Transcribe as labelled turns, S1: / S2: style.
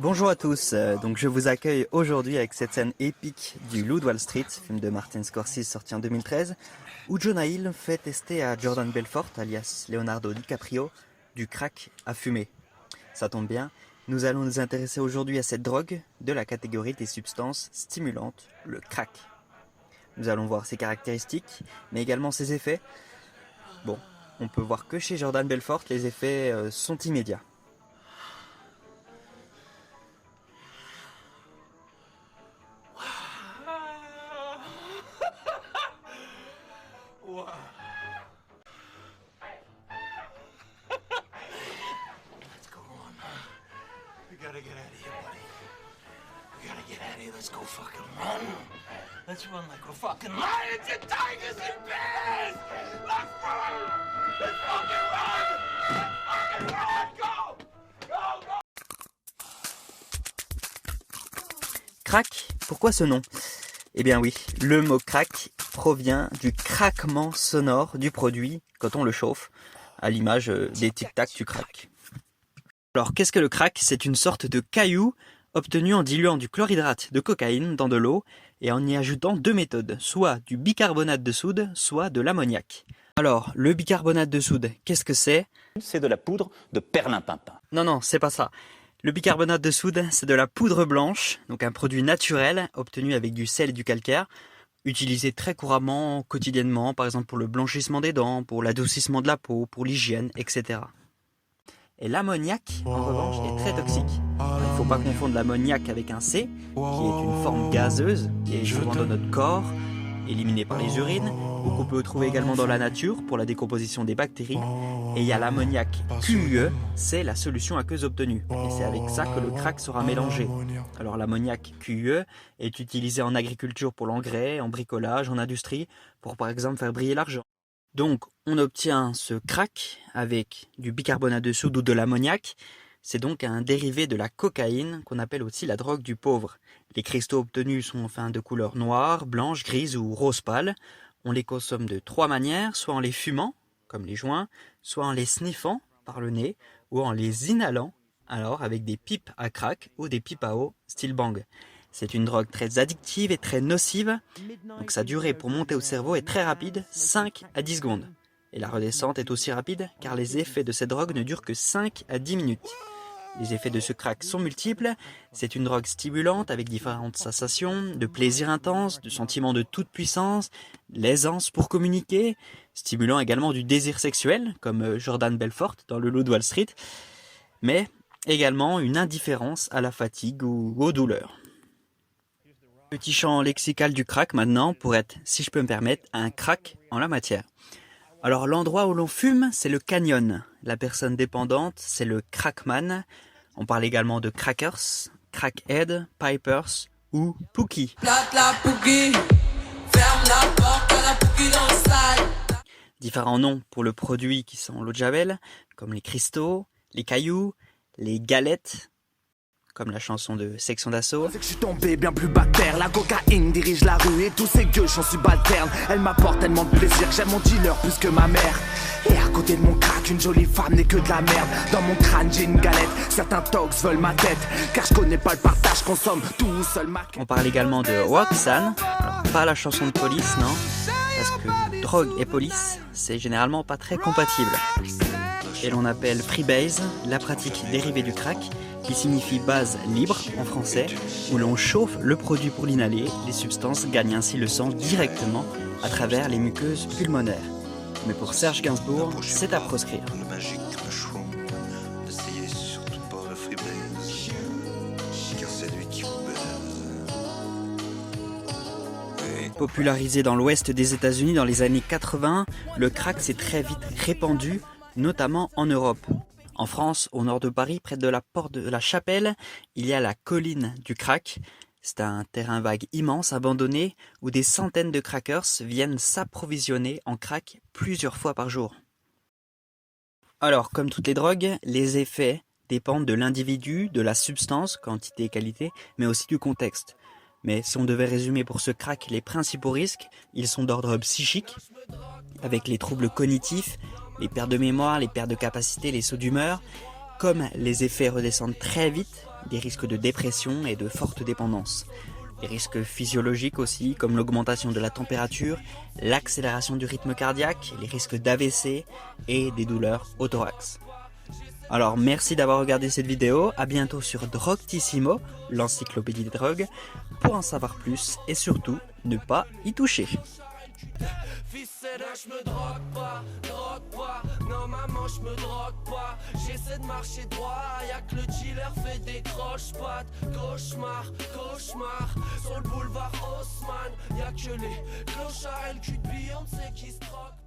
S1: Bonjour à tous, donc je vous accueille aujourd'hui avec cette scène épique du Loup de Wall Street, film de Martin Scorsese sorti en 2013, où Jonah Hill fait tester à Jordan Belfort, alias Leonardo DiCaprio, du crack à fumer. Ça tombe bien, nous allons nous intéresser aujourd'hui à cette drogue de la catégorie des substances stimulantes, le crack. Nous allons voir ses caractéristiques, mais également ses effets. Bon, on peut voir que chez Jordan Belfort, les effets sont immédiats.
S2: Wow. Let's go on. We gotta get out of here, buddy. We gotta get out of here. Let's go fucking run. Let's run like we're fucking lions and tigers and bears. Let's run. Let's fucking run. Let's fucking run. Go. Go, go.
S1: Crack, pourquoi ce nom? Eh bien oui, le mot crack provient du craquement sonore du produit quand on le chauffe, à l'image des tic-tac du crack. Alors qu'est-ce que le crack? C'est une sorte de caillou obtenu en diluant du chlorhydrate de cocaïne dans de l'eau et en y ajoutant deux méthodes, soit du bicarbonate de soude, soit de l'ammoniac. Alors, le bicarbonate de soude, qu'est-ce que c'est?
S3: C'est de la poudre de perlimpinpin.
S1: Non, c'est pas ça. Le bicarbonate de soude, c'est de la poudre blanche, donc un produit naturel obtenu avec du sel et du calcaire, utilisé très couramment, quotidiennement, par exemple pour le blanchissement des dents, pour l'adoucissement de la peau, pour l'hygiène, etc. Et l'ammoniac, en revanche, est très toxique. Il ne faut pas confondre l'ammoniac avec un C, qui est une forme gazeuse, qui est souvent dans notre corps, éliminée par les urines, ou qu'on peut trouver également dans la nature pour la décomposition des bactéries. Et il y a l'ammoniac QUE, c'est la solution aqueuse obtenue. Et c'est avec ça que le crack sera mélangé. Alors l'ammoniac QUE est utilisé en agriculture pour l'engrais, en bricolage, en industrie, pour par exemple faire briller l'argent. Donc on obtient ce crack avec du bicarbonate de soude ou de l'ammoniac. C'est donc un dérivé de la cocaïne qu'on appelle aussi la drogue du pauvre. Les cristaux obtenus sont enfin de couleur noire, blanche, grise ou rose pâle. On les consomme de trois manières, soit en les fumant, comme les joints, soit en les sniffant par le nez, ou en les inhalant, alors avec des pipes à crack ou des pipes à eau style bang. C'est une drogue très addictive et très nocive, donc sa durée pour monter au cerveau est très rapide, 5 à 10 secondes. Et la redescente est aussi rapide, car les effets de cette drogue ne durent que 5 à 10 minutes. Les effets de ce crack sont multiples, c'est une drogue stimulante avec différentes sensations, de plaisir intense, de sentiment de toute puissance, l'aisance pour communiquer, stimulant également du désir sexuel, comme Jordan Belfort dans Le Loup de Wall Street, mais également une indifférence à la fatigue ou aux douleurs. Petit champ lexical du crack maintenant pour être, si je peux me permettre, un crack en la matière. Alors l'endroit où l'on fume, c'est le canyon. La personne dépendante, c'est le crackman. On parle également de crackers, crackhead, pipers ou pookie. Différents noms pour le produit qui sont l'eau de javel, comme les cristaux, les cailloux, les galettes, comme la chanson de Section d'Assaut.
S4: C'est que je suis tombé bien plus bas terre. La cocaïne dirige la rue et tous ces gueux j'en suis subalterne. Elle m'apporte tellement de plaisir que j'aime mon dealer plus que ma mère. Et à côté de mon crack, une jolie femme n'est que de la merde. Dans mon crâne j'ai une galette, certains tox veulent ma tête. Car je connais pas le partage, je consomme tout seul ma...
S1: On parle également de Roxanne, alors pas la chanson de Police, non, parce que drogue et police, c'est généralement pas très compatible. Et l'on appelle freebase la pratique dérivée du crack, qui signifie base libre en français, où l'on chauffe le produit pour l'inhaler. Les substances gagnent ainsi le sang directement à travers les muqueuses pulmonaires. Mais pour Serge Gainsbourg, c'est à proscrire.
S5: Le magique mushroom, n'essayez surtout pas le freebase, car c'est lui qui vous baise.
S1: Popularisé dans l'ouest des États-Unis dans les années 80, le crack s'est très vite répandu, notamment en Europe. En France, au nord de Paris, près de la porte de la Chapelle, il y a la colline du crack. C'est un terrain vague immense, abandonné, où des centaines de crackers viennent s'approvisionner en crack plusieurs fois par jour. Alors, comme toutes les drogues, les effets dépendent de l'individu, de la substance, quantité et qualité, mais aussi du contexte. Mais si on devait résumer pour ce crack les principaux risques, ils sont d'ordre psychique, avec les troubles cognitifs, les pertes de mémoire, les pertes de capacité, les sauts d'humeur. Comme les effets redescendent très vite, des risques de dépression et de forte dépendance. Des risques physiologiques aussi, comme l'augmentation de la température, l'accélération du rythme cardiaque, les risques d'AVC et des douleurs au thorax. Alors merci d'avoir regardé cette vidéo, à bientôt sur Drogtissimo, l'encyclopédie des drogues, pour en savoir plus et surtout ne pas y toucher.
S6: Fils je me drogue pas, non maman je me drogue pas. J'essaie de marcher droit, y'a que le dealer fait des croche-pattes. Cauchemar, sur le boulevard Haussmann, y'a que les clochards et le cul de Beyoncé qui se troquent.